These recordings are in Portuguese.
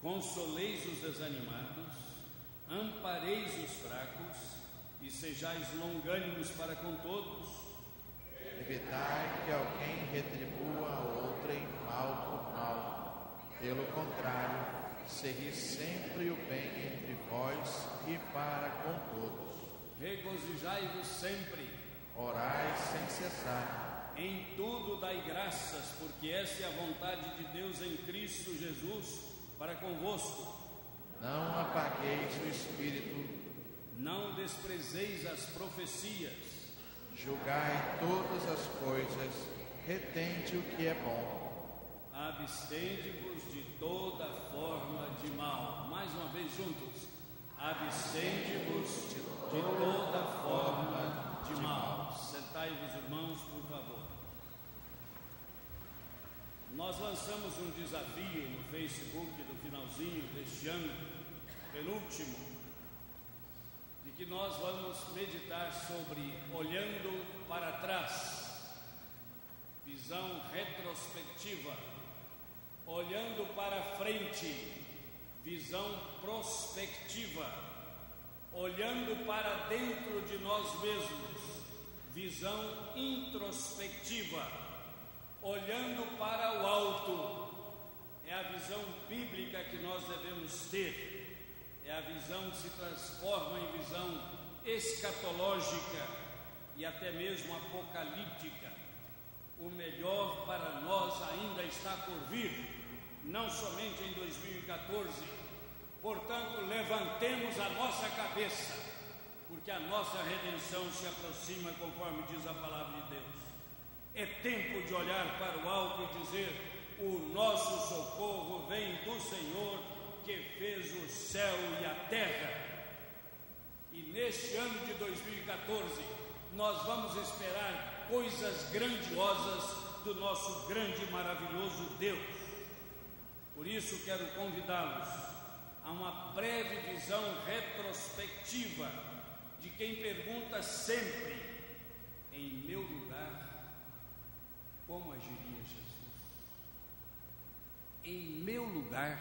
consoleis os desanimados, ampareis os fracos e sejais longânimos para com todos. Evitai que alguém retribua a outrem mal por mal. Pelo contrário, segui sempre o bem entre vós e para com todos. Regozijai-vos sempre. Orai sem cessar. Em tudo dai graças, porque esta é a vontade de Deus em Cristo Jesus para convosco. Não apagueis o espírito. Não desprezeis as profecias. Julgai todas as coisas. Retende o que é bom. Abstende-vos de toda forma de mal. Mais uma vez juntos. Abstende-vos de toda forma de mal. Sentai-vos, irmãos, por favor. Nós lançamos um desafio no Facebook do finalzinho deste ano, penúltimo, de que nós vamos meditar sobre olhando para trás, visão retrospectiva, olhando para frente, visão prospectiva, olhando para dentro de nós mesmos, visão introspectiva, olhando para o alto. É a visão bíblica que nós devemos ter, é a visão que se transforma em visão escatológica e até mesmo apocalíptica. O melhor para nós ainda está por vir, não somente em 2014. Portanto, levantemos a nossa cabeça, porque a nossa redenção se aproxima, conforme diz a palavra de Deus. É tempo de olhar para o alto e dizer: o nosso socorro vem do Senhor, que fez o céu e a terra. E neste ano de 2014, nós vamos esperar coisas grandiosas do nosso grande e maravilhoso Deus. Por isso quero convidá-los a uma breve visão retrospectiva de quem pergunta sempre: em meu lugar, como agiria Jesus? Em meu lugar,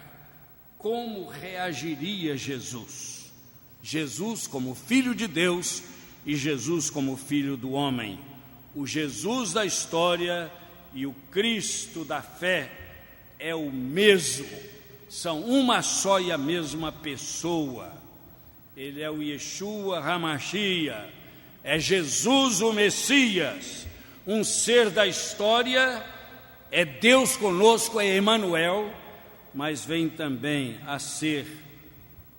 como reagiria Jesus? Jesus como Filho de Deus e Jesus como Filho do homem. O Jesus da história e o Cristo da fé é o mesmo, são uma só e a mesma pessoa. Ele é o Yeshua HaMashiach, é Jesus o Messias, um ser da história, é Deus conosco, é Emmanuel, mas vem também a ser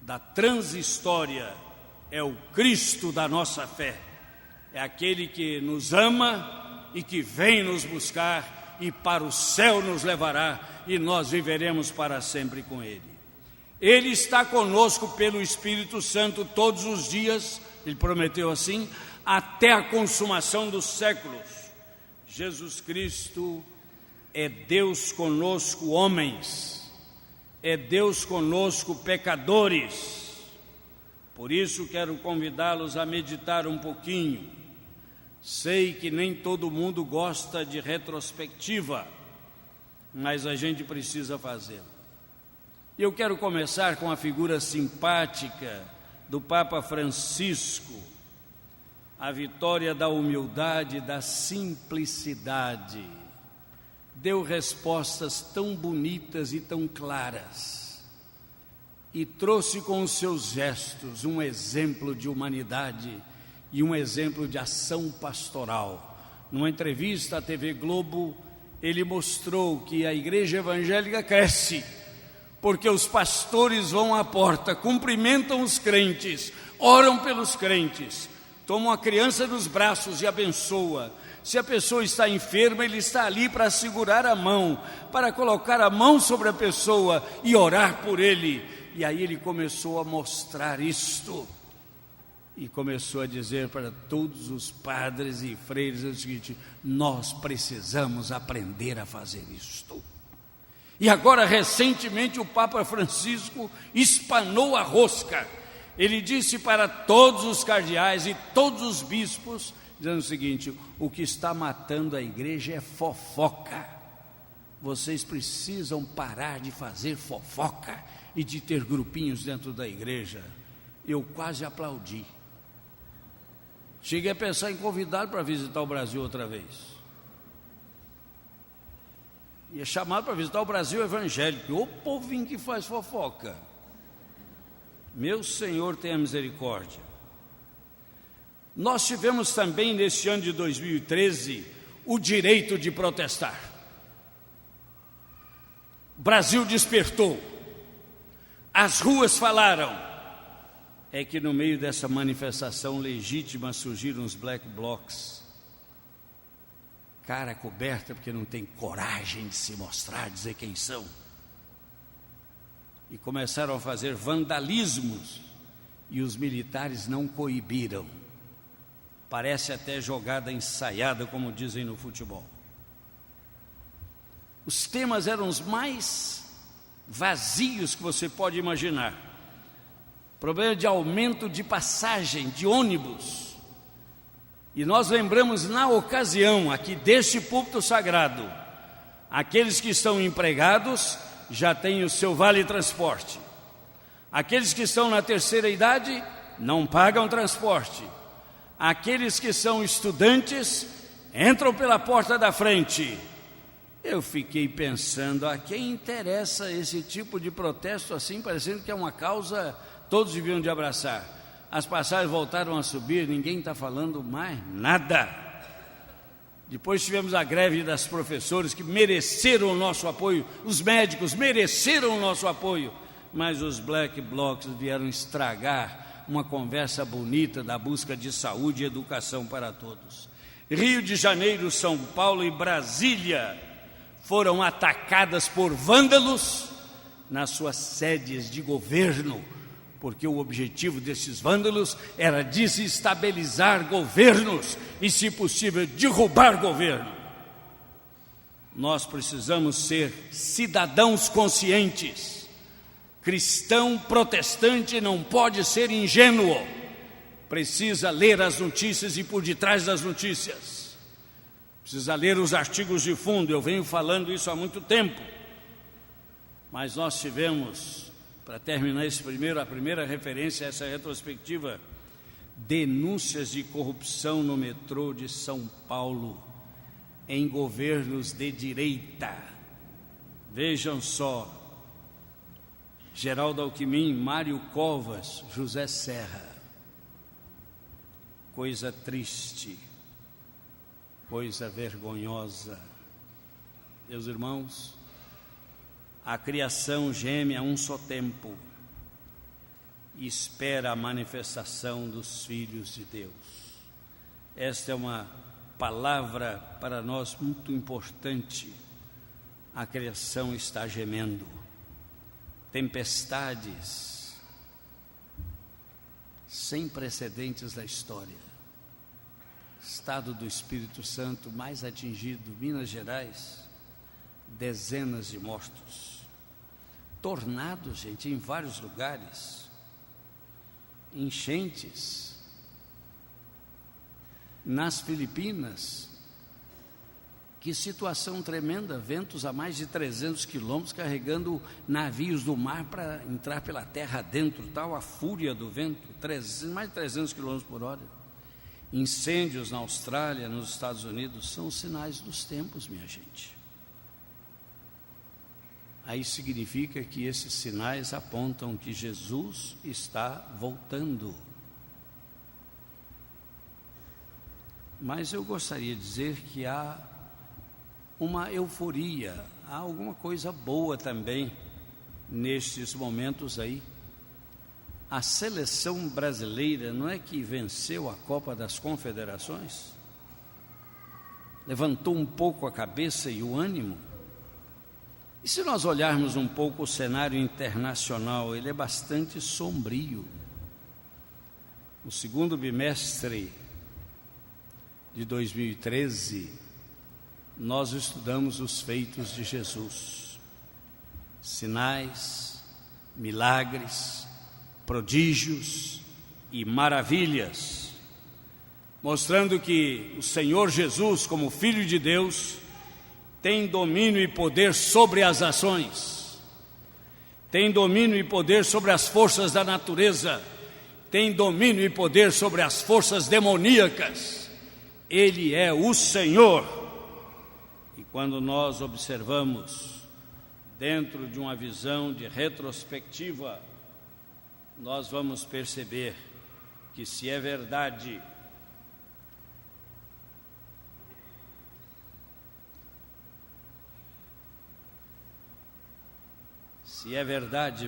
da transhistória, é o Cristo da nossa fé, é aquele que nos ama e que vem nos buscar e para o céu nos levará e nós viveremos para sempre com Ele. Ele está conosco pelo Espírito Santo todos os dias, Ele prometeu assim, até a consumação dos séculos. Jesus Cristo é Deus conosco, homens, é Deus conosco, pecadores. Por isso quero convidá-los a meditar um pouquinho. Sei que nem todo mundo gosta de retrospectiva, mas a gente precisa fazê-lo. Eu quero começar com a figura simpática do Papa Francisco, a vitória da humildade e da simplicidade. Deu respostas tão bonitas e tão claras, e trouxe com os seus gestos um exemplo de humanidade e um exemplo de ação pastoral. Numa entrevista à TV Globo, ele mostrou que a igreja evangélica cresce, porque os pastores vão à porta, cumprimentam os crentes, oram pelos crentes, tomam a criança nos braços e abençoa. Se a pessoa está enferma, ele está ali para segurar a mão, para colocar a mão sobre a pessoa e orar por ele. E aí ele começou a mostrar isto, e começou a dizer para todos os padres e freires o seguinte: nós precisamos aprender a fazer isto. E agora, recentemente, o Papa Francisco espanou a rosca. Ele disse para todos os cardeais e todos os bispos, dizendo o seguinte: o que está matando a igreja é fofoca. vocês precisam parar de fazer fofoca e de ter grupinhos dentro da igreja. Eu quase aplaudi. Cheguei a pensar em convidá-lo para visitar o Brasil outra vez. E é chamado para visitar o Brasil evangélico. O povinho que faz fofoca. Meu Senhor, tenha misericórdia. Nós tivemos também neste ano de 2013 o direito de protestar. O Brasil despertou. As ruas falaram. É que no meio dessa manifestação legítima surgiram os black blocs. Cara coberta porque não tem coragem de se mostrar, dizer quem são. E começaram a fazer vandalismos e os militares não coibiram. Parece até jogada ensaiada, como dizem no futebol. Os temas eram os mais vazios que você pode imaginar. Problema de aumento de passagem de ônibus. E nós lembramos na ocasião aqui deste púlpito sagrado, aqueles que estão empregados já têm o seu vale transporte. Aqueles que estão na terceira idade não pagam transporte. Aqueles que são estudantes entram pela porta da frente. Eu fiquei pensando, a quem interessa esse tipo de protesto assim, parecendo que é uma causa todos deviam de abraçar. As passagens voltaram a subir, ninguém está falando mais nada. Depois tivemos a greve das professores que mereceram o nosso apoio, os médicos mereceram o nosso apoio, mas os black blocs vieram estragar uma conversa bonita da busca de saúde e educação para todos. Rio de Janeiro, São Paulo e Brasília foram atacadas por vândalos nas suas sedes de governo, porque o objetivo desses vândalos era desestabilizar governos e, se possível, derrubar governo. Nós precisamos ser cidadãos conscientes. Cristão protestante não pode ser ingênuo. Precisa ler as notícias e por detrás das notícias. Precisa ler os artigos de fundo. Eu venho falando isso há muito tempo. Mas nós tivemos, para terminar a primeira referência a essa retrospectiva, denúncias de corrupção no metrô de São Paulo, em governos de direita. Vejam só, Geraldo Alckmin, Mário Covas, José Serra. Coisa triste, coisa vergonhosa. Meus irmãos, a criação geme a um só tempo e espera a manifestação dos filhos de Deus. Esta é uma palavra para nós muito importante. A criação está gemendo. Tempestades sem precedentes na história. Estado do Espírito Santo mais atingido, Minas Gerais, dezenas de mortos. Tornados, gente, em vários lugares. Enchentes. Nas Filipinas, que situação tremenda, ventos a mais de 300 quilômetros, carregando navios do mar para entrar pela terra dentro, tal a fúria do vento, mais de 300 quilômetros por hora. Incêndios na Austrália, nos Estados Unidos, são sinais dos tempos, minha gente. Aí significa que esses sinais apontam que Jesus está voltando. Mas eu gostaria de dizer que há uma euforia, há alguma coisa boa também nestes momentos aí. A seleção brasileira não é que venceu a Copa das Confederações? Levantou um pouco a cabeça e o ânimo? E se nós olharmos um pouco o cenário internacional, ele é bastante sombrio. No segundo bimestre de 2013, nós estudamos os feitos de Jesus. Sinais, milagres, prodígios e maravilhas, mostrando que o Senhor Jesus, como Filho de Deus, tem domínio e poder sobre as ações, tem domínio e poder sobre as forças da natureza, tem domínio e poder sobre as forças demoníacas. Ele é o Senhor. E quando nós observamos dentro de uma visão de retrospectiva, nós vamos perceber que, se é verdade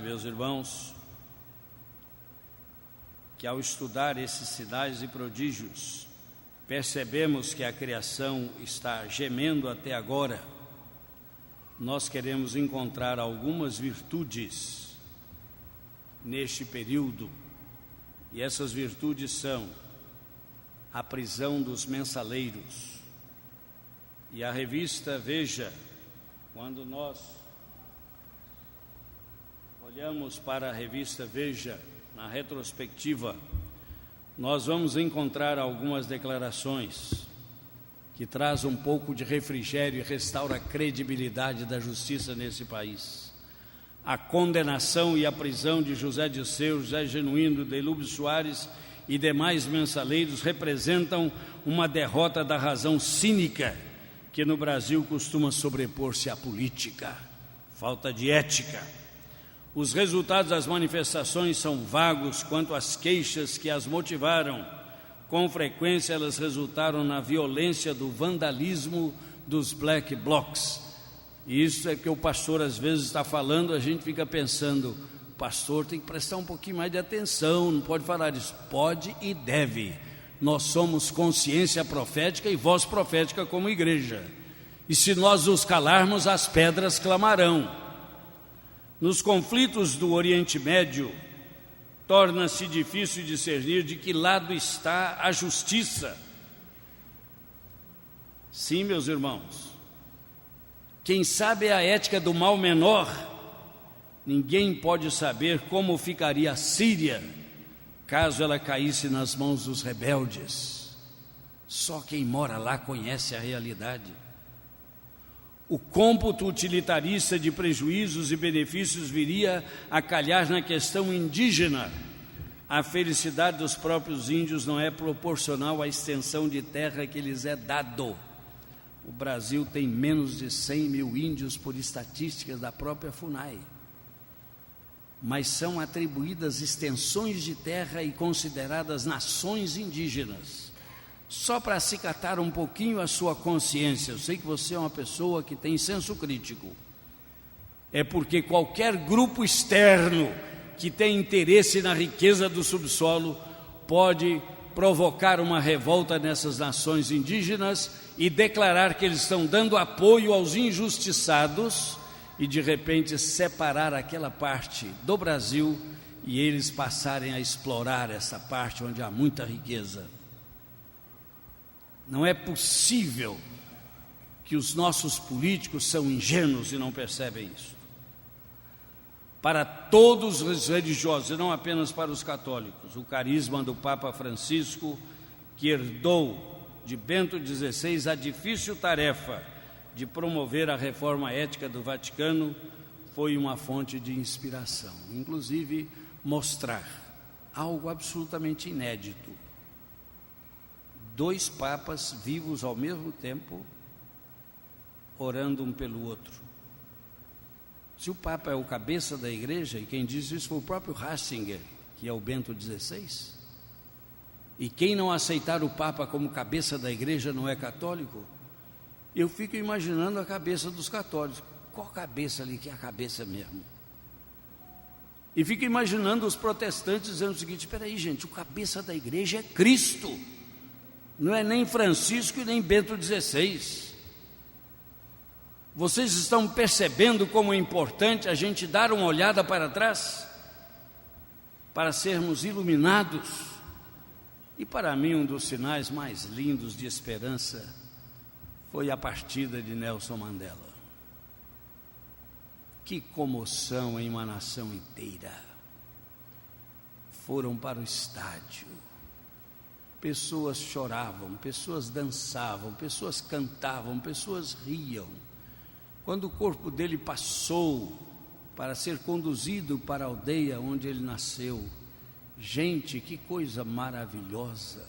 meus irmãos, que ao estudar esses sinais e prodígios, percebemos que a criação está gemendo até agora, nós queremos encontrar algumas virtudes neste período, e essas virtudes são a prisão dos mensaleiros. E a revista Veja, quando nós olhamos para a revista Veja, na retrospectiva, nós vamos encontrar algumas declarações que trazem um pouco de refrigério e restauram a credibilidade da justiça nesse país. A condenação e a prisão de José Disseu, José Genuíno, Delúbio Soares e demais mensaleiros representam uma derrota da razão cínica que no Brasil costuma sobrepor-se à política. Falta de ética. Os resultados das manifestações são vagos quanto às queixas que as motivaram. Com frequência elas resultaram na violência do vandalismo dos black blocs. E isso é que o pastor às vezes está falando, a gente fica pensando, o pastor tem que prestar um pouquinho mais de atenção, não pode falar isso. Pode e deve. Nós somos consciência profética e voz profética como igreja. E se nós nos calarmos, as pedras clamarão. Nos conflitos do Oriente Médio, torna-se difícil discernir de que lado está a justiça. Sim, meus irmãos, quem sabe a ética do mal menor, ninguém pode saber como ficaria a Síria, caso ela caísse nas mãos dos rebeldes. Só quem mora lá conhece a realidade. O cômputo utilitarista de prejuízos e benefícios viria a calhar na questão indígena. A felicidade dos próprios índios não é proporcional à extensão de terra que lhes é dado. O Brasil tem menos de 100 mil índios por estatísticas da própria FUNAI. Mas são atribuídas extensões de terra e consideradas nações indígenas. Só para acicatar um pouquinho a sua consciência, eu sei que você é uma pessoa que tem senso crítico, é porque qualquer grupo externo que tem interesse na riqueza do subsolo pode provocar uma revolta nessas nações indígenas e declarar que eles estão dando apoio aos injustiçados e de repente separar aquela parte do Brasil e eles passarem a explorar essa parte onde há muita riqueza. Não é possível que os nossos políticos são ingênuos e não percebem isso. Para todos os religiosos, e não apenas para os católicos, o carisma do Papa Francisco, que herdou de Bento XVI a difícil tarefa de promover a reforma ética do Vaticano, foi uma fonte de inspiração. Inclusive, mostrar algo absolutamente inédito. 2 papas vivos ao mesmo tempo, orando um pelo outro. Se o Papa é o cabeça da igreja, e quem diz isso foi o próprio Ratzinger, que é o Bento XVI, e quem não aceitar o Papa como cabeça da igreja não é católico, eu fico imaginando a cabeça dos católicos. Qual cabeça ali que é a cabeça mesmo? E fico imaginando os protestantes dizendo o seguinte: espera aí, gente, o cabeça da igreja é Cristo, não é nem Francisco e nem Bento XVI. Vocês estão percebendo como é importante a gente dar uma olhada para trás, para sermos iluminados? E para mim um dos sinais mais lindos de esperança foi a partida de Nelson Mandela. Que comoção em uma nação inteira. Foram para o estádio, pessoas choravam, pessoas dançavam, pessoas cantavam, pessoas riam, quando o corpo dele passou para ser conduzido para a aldeia onde ele nasceu. Gente, que coisa maravilhosa!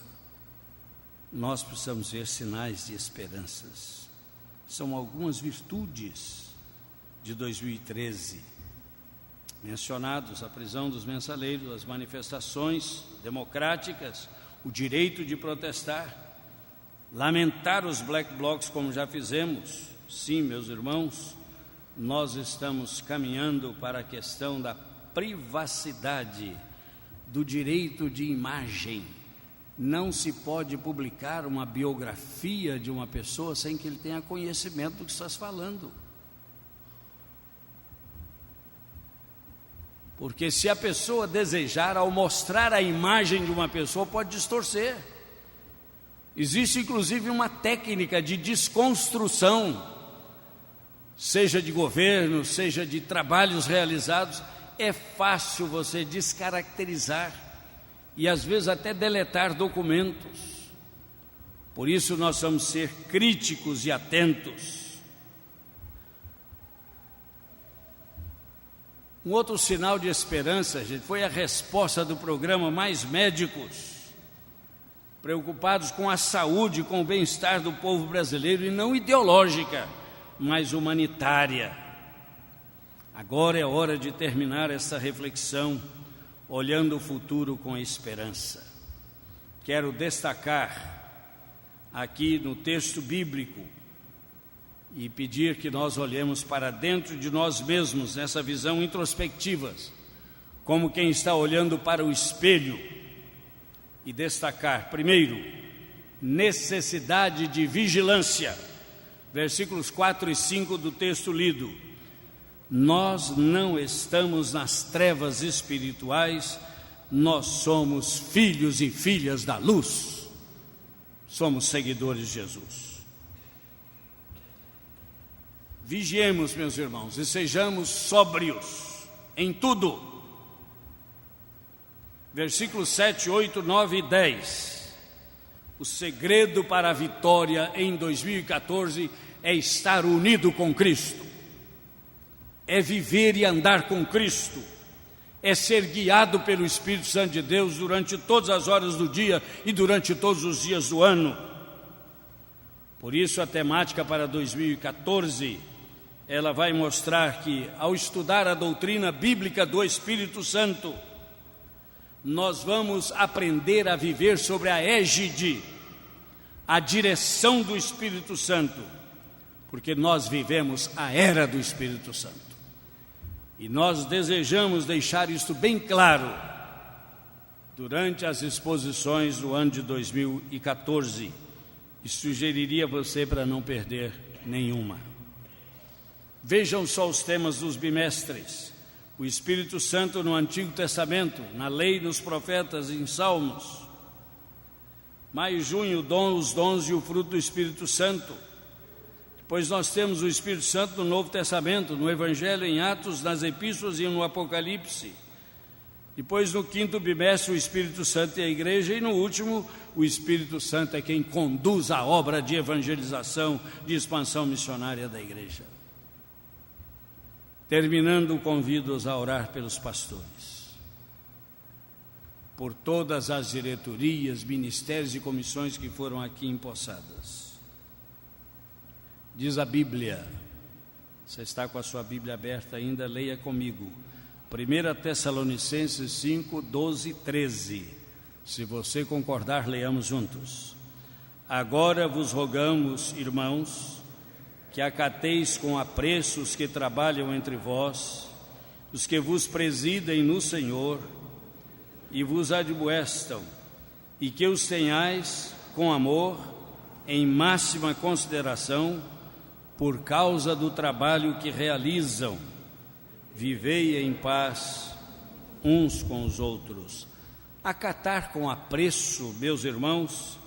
Nós precisamos ver sinais de esperanças. São algumas virtudes de 2013, mencionados: a prisão dos mensaleiros, as manifestações democráticas, o direito de protestar, lamentar os black blocs como já fizemos. Sim, meus irmãos, nós estamos caminhando para a questão da privacidade, do direito de imagem. Não se pode publicar uma biografia de uma pessoa sem que ele tenha conhecimento do que estás falando. Porque se a pessoa desejar, ao mostrar a imagem de uma pessoa, pode distorcer. Existe inclusive uma técnica de desconstrução, seja de governo, seja de trabalhos realizados. É fácil você descaracterizar e às vezes até deletar documentos. Por isso nós vamos ser críticos e atentos. Um outro sinal de esperança, gente, foi a resposta do programa Mais Médicos, preocupados com a saúde, com o bem-estar do povo brasileiro, e não ideológica, mas humanitária. Agora é hora de terminar essa reflexão, olhando o futuro com esperança. Quero destacar aqui no texto bíblico e pedir que nós olhemos para dentro de nós mesmos, nessa visão introspectiva, como quem está olhando para o espelho, e destacar, primeiro, necessidade de vigilância. Versículos 4 e 5 do texto lido. Nós não estamos nas trevas espirituais, nós somos filhos e filhas da luz. Somos seguidores de Jesus. Vigiemos, meus irmãos, e sejamos sóbrios em tudo. Versículos 7, 8, 9 e 10. O segredo para a vitória em 2014 é estar unido com Cristo, é viver e andar com Cristo, é ser guiado pelo Espírito Santo de Deus durante todas as horas do dia e durante todos os dias do ano. Por isso a temática para 2014, ela vai mostrar que, ao estudar a doutrina bíblica do Espírito Santo, nós vamos aprender a viver sobre a égide, a direção do Espírito Santo, porque nós vivemos a era do Espírito Santo. E nós desejamos deixar isto bem claro durante as exposições do ano de 2014, e sugeriria a você para não perder nenhuma. Vejam só os temas dos bimestres. O Espírito Santo no Antigo Testamento, na lei, nos profetas e em Salmos. Maio e junho, os dons e o fruto do Espírito Santo. Depois nós temos o Espírito Santo no Novo Testamento, no Evangelho, em Atos, nas Epístolas e no Apocalipse. Depois, no quinto bimestre, o Espírito Santo e a igreja. E no último, o Espírito Santo é quem conduz a obra de evangelização, de expansão missionária da igreja. Terminando, convido-os a orar pelos pastores, por todas as diretorias, ministérios e comissões que foram aqui empossadas. Diz a Bíblia, você está com a sua Bíblia aberta ainda, leia comigo, 1 Tessalonicenses 5, 12 e 13. Se você concordar, leiamos juntos. Agora vos rogamos, irmãos, que acateis com apreço os que trabalham entre vós, os que vos presidem no Senhor e vos admoestam, e que os tenhais com amor, em máxima consideração, por causa do trabalho que realizam. Vivei em paz uns com os outros. Acatar com apreço, meus irmãos,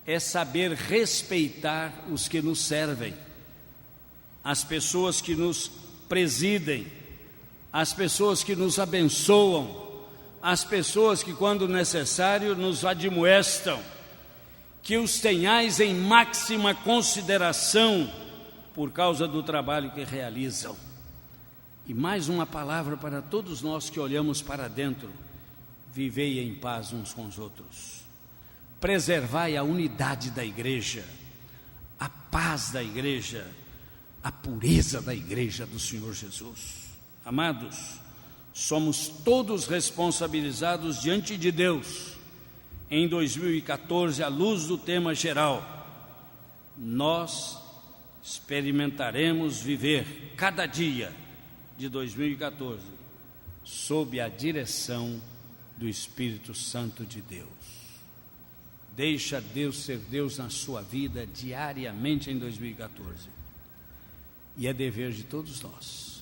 é saber respeitar os que nos servem, as pessoas que nos presidem, as pessoas que nos abençoam, as pessoas que, quando necessário, nos admoestam. Que os tenhais em máxima consideração por causa do trabalho que realizam. E mais uma palavra para todos nós que olhamos para dentro: vivei em paz uns com os outros. Preservai a unidade da igreja, a paz da igreja, a pureza da igreja do Senhor Jesus. Amados, somos todos responsabilizados diante de Deus. Em 2014, à luz do tema geral, nós experimentaremos viver cada dia de 2014 sob a direção do Espírito Santo de Deus. Deixa Deus ser Deus na sua vida diariamente em 2014. E é dever de todos nós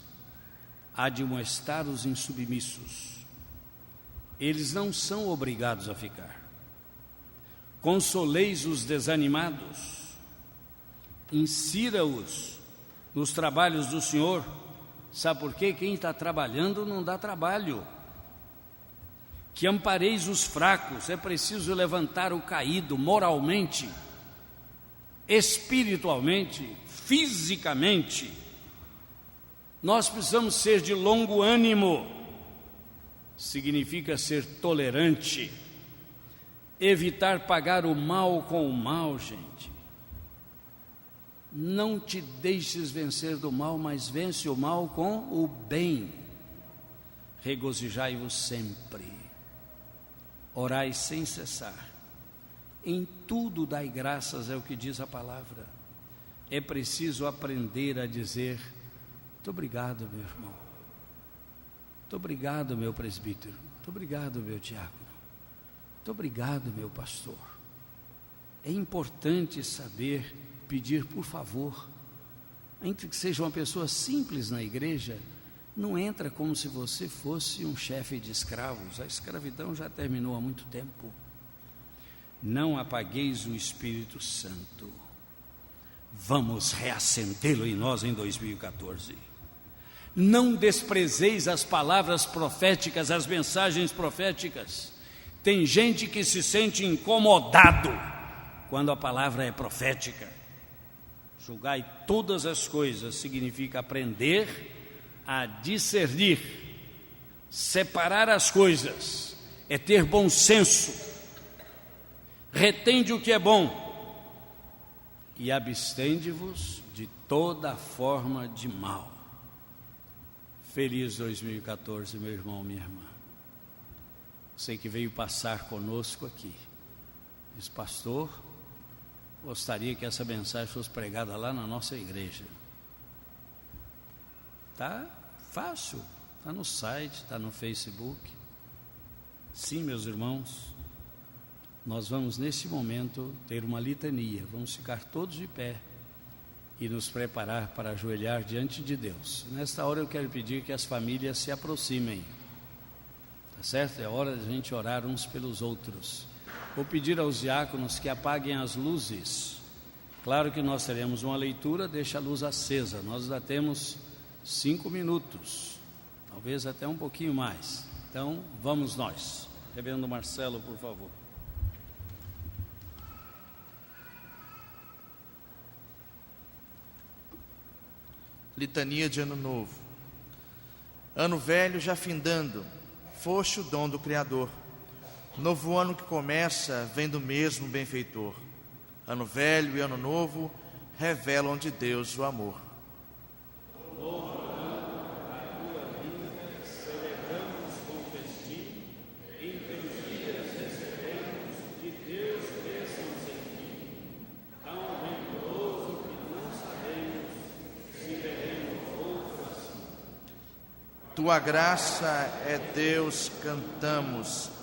admoestar os insubmissos. Eles não são obrigados a ficar. Consoleis os desanimados. Insira-os nos trabalhos do Senhor. Sabe por quê? Quem está trabalhando não dá trabalho. Que ampareis os fracos. É preciso levantar o caído moralmente, espiritualmente, fisicamente. Nós precisamos ser de longo ânimo. Significa ser tolerante, evitar pagar o mal com o mal, gente. Não te deixes vencer do mal, mas vence o mal com o bem. Regozijai-vos sempre, orai sem cessar, em tudo dai graças, é o que diz a palavra. É preciso aprender a dizer: muito obrigado, meu irmão, muito obrigado, meu presbítero, muito obrigado, meu diácono, muito obrigado, meu pastor. É importante saber pedir por favor. Ainda que seja uma pessoa simples na igreja, não entra como se você fosse um chefe de escravos. A escravidão já terminou há muito tempo. Não apagueis o Espírito Santo. Vamos reacendê-lo em nós em 2014. Não desprezeis as palavras proféticas, as mensagens proféticas. Tem gente que se sente incomodado quando a palavra é profética. Julgai todas as coisas significa aprender a discernir, separar as coisas, é ter bom senso. Retende o que é bom e abstende-vos de toda forma de mal. Feliz 2014, meu irmão, minha irmã. Sei que veio passar conosco aqui. Diz: pastor, gostaria que essa mensagem fosse pregada lá na nossa igreja. Tá fácil, está no site, está no Facebook. Sim, meus irmãos, nós vamos nesse momento ter uma litania. Vamos ficar todos de pé e nos preparar para ajoelhar diante de Deus. Nesta hora eu quero pedir que as famílias se aproximem, tá certo? É hora de a gente orar uns pelos outros. Vou pedir aos diáconos que apaguem as luzes. Claro que nós teremos uma leitura, deixa a luz acesa. Nós ainda temos 5 minutos, talvez até um pouquinho mais. Então, vamos nós. Reverendo Marcelo, por favor. Litania de Ano Novo. Ano velho já findando, foste o dom do Criador. Novo ano que começa, vem do mesmo benfeitor. Ano velho e ano novo revelam de Deus o amor. Novo ano, a tua vinda celebramos com festim, em teus dias recebemos de Deus bênçãos em ti. Tão venturoso que não sabemos se veremos outro assim. Tua graça é Deus, cantamos,